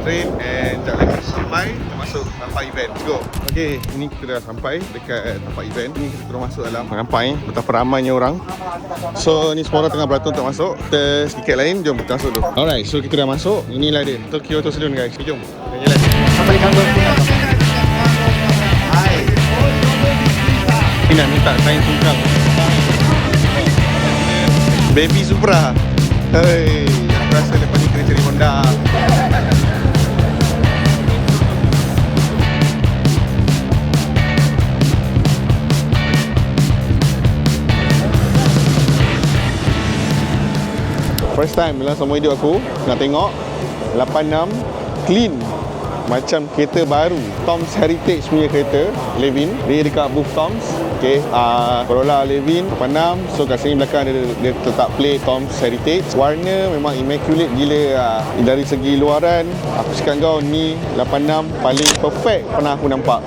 train and sekejap lagi sampai kita masuk tempat event. Let's go. Okay, ini kita dah sampai dekat tempat event. Ni kita terus masuk dalam. Nampak betapa ramainya orang. So ni semua orang tengah beratur untuk masuk. Kita tiket lain, jom kita masuk dulu. Alright, so kita dah masuk. Inilah dia, Tokyo Auto Saloon guys. Jom, kita jalan. Sampai di kantor pun. Hai. Ini nak minta sains tunggang Baby Supra. Hei, aku rasa lepas ni kena cari Honda. First time dalam semua hidup aku nak tengok 86 clean macam kereta baru. Tom's Heritage punya kereta Levin. Dia dekat booth Tom's. Okay, Corolla Levin 86. So kat sini belakang dia letak plate Tom's Heritage. Warna memang immaculate gila. Dari segi luaran aku cakap kau ni 86 paling perfect pernah aku nampak.